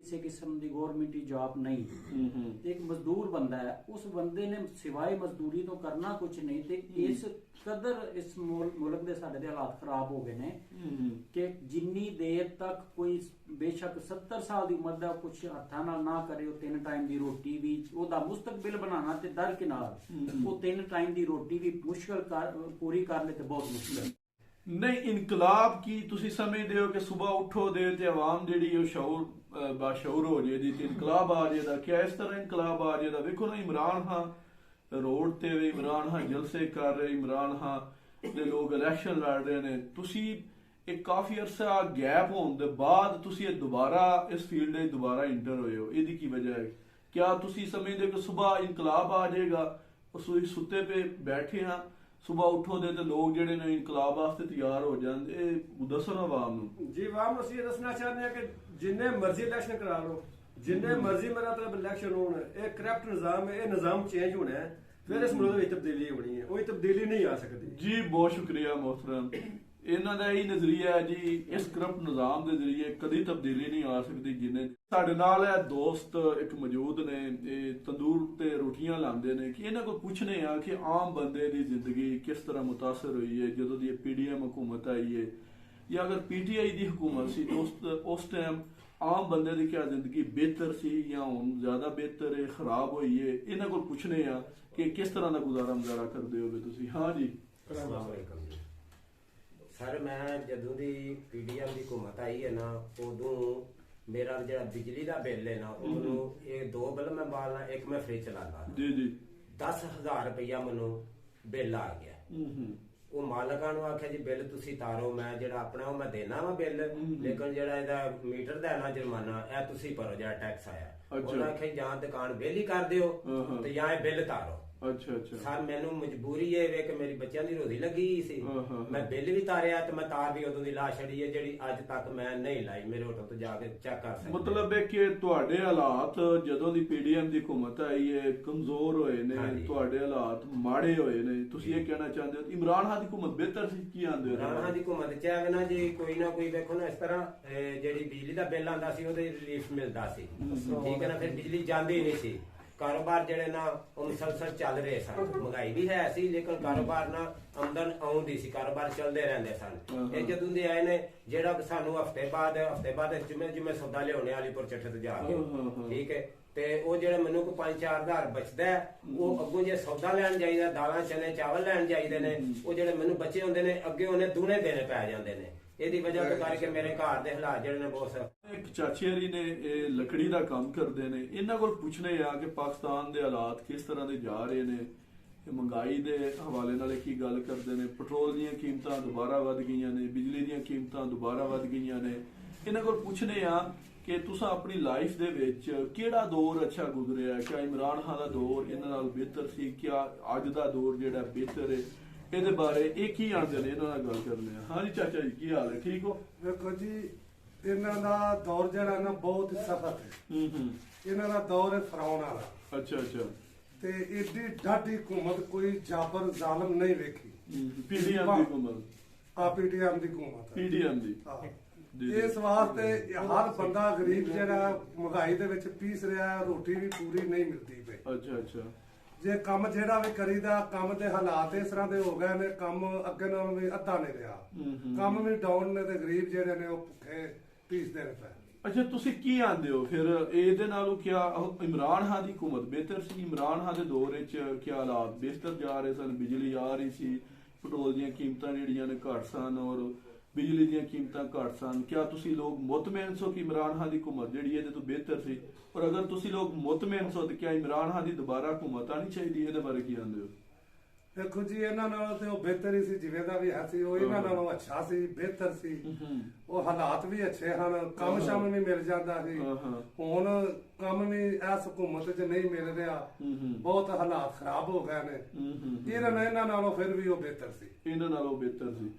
ਕਿਸੇ ਕਿਸਮ ਦੀ ਗੌਰਮੈਂਟੀ ਜੌਬ ਨਹੀਂ ਤੇ ਇੱਕ ਮਜ਼ਦੂਰ ਬੰਦਾ ਹੈ, ਉਸ ਬੰਦੇ ਨੇ ਸਿਵਾਏ ਮਜ਼ਦੂਰੀ ਤੋਂ ਕਰਨਾ ਕੁਝ ਨਹੀਂ ਤੇ ਇਸ ਕਦਰ ਇਸ ਮੁਲਕ ਦੇ ਸਾਡੇ ਦੇ ਹਾਲਾਤ ਖਰਾਬ ਹੋ ਗਏ ਨੇ ਕਿ ਜਿੰਨੀ ਦੇਰ ਤੱਕ ਕੋਈ ਬੇਸ਼ੱਕ 70 ਸਾਲ ਦੀ ਉਮਰ ਦਾ ਕੁਝ ਹੱਥਾਂ ਨਾਲ ਨਾ ਕਰੇ, ਉਹ 3 ਟਾਈਮ ਦੀ ਰੋਟੀ ਵੀ ਉਹਦਾ ਮੁਸਤਕਬਲ ਬਣਾਉਣਾ ਤੇ ਦਰਕਿਨਾਰ ਉਹ 3 ਟਾਈਮ ਦੀ ਰੋਟੀ ਵੀ ਮੁਸ਼ਕਲ ਪੂਰੀ ਕਰ ਲੈ ਤੇ ਬਹੁਤ ਮੁਸ਼ਕਲ। नहीं इनकलाब की तुसी समझदे हो कि सुबह उठो दे ते आवाम जेड़ी ओ शऊर बाशऊर हो जाएगी ते इनकलाब आ जाएगा? क्या इस तरह इनकलाब आ जाएगा? देखो ना, इमरान खान रोड ते इमरान खान जलसे कर रहे, इमरान खान दे लोग इलेक्शन लड़ रहे ने, तुसी एक काफी अरसा गैप होने दे बाद तुसी दोबारा इस फील्ड में दोबारा इंटर होए हो, इहदी की वजह है? क्या तुसी समझदे हो कि सुबह इनकलाब आ जाएगा? उस सुते पे बैठे हाँ, सुबह उठो दे ते लोग जेडे ने इनकलाब वास्ते तैयार हो जांदे, दसो ना आवाम नूं। जी आवाम नूं असं दसना चाहते हैं कि जिन्ने मर्जी इलेक्शन करा लो, जिन्ने मर्जी मेरा मतलब इलेक्शन होने, एक करप्ट निजाम है, ये निजाम चेंज होना है, फिर इस मुल्क में तब्दीली होनी है, कोई तब्दीली नहीं आ सकती। जी बहुत शुक्रिया मोहतरम, इन्हां दा यही नजरिया है जी, इस करप्ट निजाम दे जरिए कदी तब्दीली नहीं आ सकती। जिन्ने साडे नाल है दोस्त एक मौजूद ने, तंदूर ते रोटियां लांदे ने, कि इन्हां को पुछने आ कि आम बंदे दी जिंदगी किस तरह मुतासर हुई है जदों दी PDM हुकूमत आई है, या अगर PTI दी हुकूमत सी तो उस टाइम आम बंदे दी क्या जिंदगी बेहतर सी या हुण ज्यादा बेहतर है, खराब हुई है? इन्हां को पुछने आ कि किस तरह दा गुजारा मुजारा करदे होगे तुसी। हाँ जी, अस्सलाम वालेकुम जी सर, मैं जदों दी PDM दी हुकूमत आई है ना, उदों मेरा जो बिजली का बिल है ना, ये 2 बिल मैं बालना, एक मैं फ्रिज चलाना जी जी, 10,000 रुपया मैनू बिल आ गया। वो मालकां नूं आख्या जी बिल तुसी तारो, मैं जेड़ा अपना मैं देना वा बिल, लेकिन जेड़ा इहदा मीटर दा ना जुर्माना ए तुसी भरो, जेड़ा टैक्स आया। उन्होंने आख्या जां दुकान बिल ही कर दिओ ते जां बिल तारो। अच्छा अच्छा सर मैनू मजबूरी है वे कि मेरी बच्चों की रोजी लगी सी, मैं बिल भी तारिया ते मैं तार दी उदों दी ला छड़ी है जेड़ी अज तक मैं नहीं लाई, मेरे होटल तो जाके चेक कर सकते। मतलब है कि तुहाडे हालात जदों दी PDM दी हुकूमत आई है कमजोर होए ने, तुहाडे हालात माड़े होए ने, तुसी ये कहना चाहते हो इमरान खान दी हुकूमत बेहतर सी? की आंदे हो इमरान खान दी हुकूमत च है ना जी, कोई ना कोई देखो ना, इस तरह जेड़ी बिजली दा बिल आंदा सी ओदे रिलीफ मिलदा सी, ठीक है ना, फिर बिजली जांदी नहीं सी, कारोबार जेडे ना मुसलसल चल रहे सन, महंगाई भी है सी लेकिन कारोबार ना आमदन आउंदी सी, कारोबार चलते रहंदे सन। ये जदों दे आए ने जेड़ा सानू हफ्ते बाद जुमे सौदा लियाने आलीपुर चट्ठे तो जाके, ठीक है, ते ओ जेड़ा मैनू को 5-4 हज़ार बचदा है, वो अगों जे सौदा लैन जाईदा, दालां चने चावल लैन जाईदे ने, वो जेड़े मैनू बचे हुंदे ने अगे उन्हें दूने देने पै जांदे ने। ਇਹਦੀ ਵਜ੍ਹਾ ਤੋਂ ਕਰਕੇ ਮੇਰੇ ਘਰ ਦੇ ਹਾਲਾਤ ਜਿਹੜੇ ਨੇ ਬਹੁਤ। ਇੱਕ ਚਾਚੀ ਹਰੀ ਨੇ ਇਹ ਲੱਕੜੀ ਦਾ ਕੰਮ ਕਰਦੇ ਨੇ, ਇਹਨਾਂ ਕੋਲ ਪੁੱਛਣੇ ਆ ਕਿ ਪਾਕਿਸਤਾਨ ਦੇ ਹਾਲਾਤ ਕਿਸ ਤਰ੍ਹਾਂ ਦੇ ਜਾ ਰਹੇ ਨੇ, ਮਹਿੰਗਾਈ ਦੇ ਹਵਾਲੇ ਨਾਲ ਕੀ ਗੱਲ ਕਰਦੇ ਨੇ, ਪੈਟਰੋਲ ਦੀਆਂ ਕੀਮਤਾਂ ਦੁਬਾਰਾ ਵੱਧ ਗਈਆਂ ਨੇ, ਬਿਜਲੀ ਦੀਆਂ ਕੀਮਤਾਂ ਦੁਬਾਰਾ ਵੱਧ ਗਈਆਂ ਨੇ। ਇਹਨਾਂ ਕੋਲ ਪੁੱਛਣੇ ਆ ਕਿ ਤੁਸੀਂ ਆਪਣੀ ਲਾਈਫ ਦੇ ਵਿੱਚ ਕਿਹੜਾ ਦੌਰ ਅੱਛਾ ਗੁਜ਼ਰਿਆ, ਕਿਆ ਇਮਰਾਨ ਖਾਨ ਦਾ ਦੌਰ ਇਹਨਾਂ ਨਾਲ ਬਿਹਤਰ ਸੀ, ਕਿਆ ਅੱਜ ਦਾ ਦੌਰ ਜਿਹੜਾ ਬਿਹਤਰ ਹੈ? ਇਹਦੇ ਬਾਰੇ ਇਹ ਕੀ ਆਂਦੇ ਨੇ, ਇਹਨਾਂ ਨਾਲ ਗੱਲ ਕਰਨੇ ਆ। ਹਾਂਜੀ ਚਾਚਾ ਜੀ, ਕੀ ਹਾਲ ਹੈ? ਠੀਕ ਹੋ? ਦੇਖੋ ਜੀ, ਇਹਨਾਂ ਦਾ ਦੌਰ ਜਿਹੜਾ ਨਾ ਬਹੁਤ ਸਖਤ ਹੈ। ਇਹਨਾਂ ਦਾ ਦੌਰ ਹੈ ਫਰਾਉਨ ਵਾਲਾ। ਅੱਛਾ ਅੱਛਾ, ਤੇ ਏਡੀ ਡਾਢੀ ਹੁਕੂਮਤ ਕੋਈ ਜਾਬਰ ਜ਼ਾਲਮ ਨਹੀਂ ਵੇਖੀ। PDM ਦੀ ਹੁਕੂਮਤ, PDM ਦੀ ਹੁਕੂਮਤ, PDM ਦੀ। ਇਸ ਵਾਸਤੇ ਹਰ ਬੰਦਾ ਗਰੀਬ ਜਿਹੜਾ ਮਹਿੰਗਾਈ ਦੇ ਵਿੱਚ ਪੀਸ ਰਿਹਾ, ਰੋਟੀ ਵੀ ਪੂਰੀ ਨਹੀਂ ਮਿਲਦੀ ਪਈ। ਅੱਛਾ ਅੱਛਾ, ਜੇ ਕੰਮ ਜਿਹੜਾ ਵੀ ਕਰੀਦਾ, ਕੰਮ ਦੇ ਹਾਲਾਤ ਇਸ ਤਰ੍ਹਾਂ ਦੇ ਹੋ ਗਏ ਨੇ, ਕੰਮ ਅੱਗੇ ਨਾਲੋਂ ਵੀ ਅੱਧਾ ਨਹੀਂ ਰਿਹਾ, ਕੰਮ ਵੀ ਡਾਊਨ ਨੇ, ਤੇ ਗਰੀਬ ਜਿਹੜੇ ਨੇ ਉਹ ਭੁੱਖੇ ਪੀਸਦੇ ਨੇ ਪਏ। ਅੱਛਾ, ਤੁਸੀਂ ਕੀ ਆਂਦੇ ਹੋ ਫਿਰ ਇਹਦੇ ਨਾਲੋਂ? ਕਿਆ ਇਮਰਾਨ ਖਾਨ ਦੀ ਹੁਕੂਮਤ ਬਿਹਤਰ ਸੀ? ਇਮਰਾਨ ਖਾਨ ਦੇ ਦੌਰ ਵਿੱਚ ਕਿਆ ਹਾਲਾਤ ਬਿਹਤਰ ਜਾ ਰਹੇ ਸਨ? ਬਿਜਲੀ ਆ ਰਹੀ ਸੀ, ਪੈਟਰੋਲ ਦੀਆਂ ਕੀਮਤਾਂ ਜਿਹੜੀਆਂ ਨੇ ਘੱਟ ਸਨ ਔਰ ਬਿਜਲੀ ਦੀਆਂ ਕੀਮਤਾਂ ਘੱਟ ਸਨ। ਕਿਆ ਤੁਸੀਂ ਲੋਕ ਮੁਤਮੈਨ ਸੋ ਕਿ ਇਮਰਾਨ ਖਾਨ ਦੀ ਹੁਕੂਮਤ ਜਿਹੜੀ ਇਹਦੇ ਤੋਂ ਬਿਹਤਰ ਸੀ? ਔਰ ਅਗਰ ਤੁਸੀਂ ਲੋਕ ਮੁਤਮੈਨ ਸੋ ਤਾਂ ਕਿਆ ਇਮਰਾਨ ਖਾਨ ਦੀ ਦੁਬਾਰਾ ਹੁਕੂਮਤ ਆਣੀ ਚਾਹੀਦੀ? ਇਹਦੇ ਬਾਰੇ ਕੀ ਆਂਦੇ ਹੋ? ਦੇਖੋ ਜੀ, ਇਹਨਾਂ ਨਾਲੋਂ ਤੇ ਉਹ ਬਿਹਤਰ ਹੀ ਸੀ, ਜਿਵੇਂ ਦਾ ਵੀ ਹੈ ਸੀ ਉਹ ਇਹਨਾਂ ਨਾਲੋਂ ਅੱਛਾ ਸੀ, ਬਿਹਤਰ ਸੀ। ਉਹ ਹਾਲਾਤ ਵੀ ਅੱਛੇ ਹਨ, ਕੰਮ ਸ਼ਾਮ ਵੀ ਮਿਲ ਜਾਂਦਾ ਸੀ। ਹੁਣ ਕੰਮ ਵੀ ਇਸ ਹੁਕੂਮਤ 'ਚ ਨਹੀਂ ਮਿਲ ਰਿਹਾ, ਬਹੁਤ ਹਾਲਾਤ ਖਰਾਬ ਹੋ ਗਏ ਨੇ। ਇਹਨਾਂ ਨਾਲੋਂ ਫਿਰ ਵੀ ਉਹ ਬਿਹਤਰ ਸੀ, ਇਹਨਾਂ ਨਾਲੋਂ ਬਿਹਤਰ ਸੀ।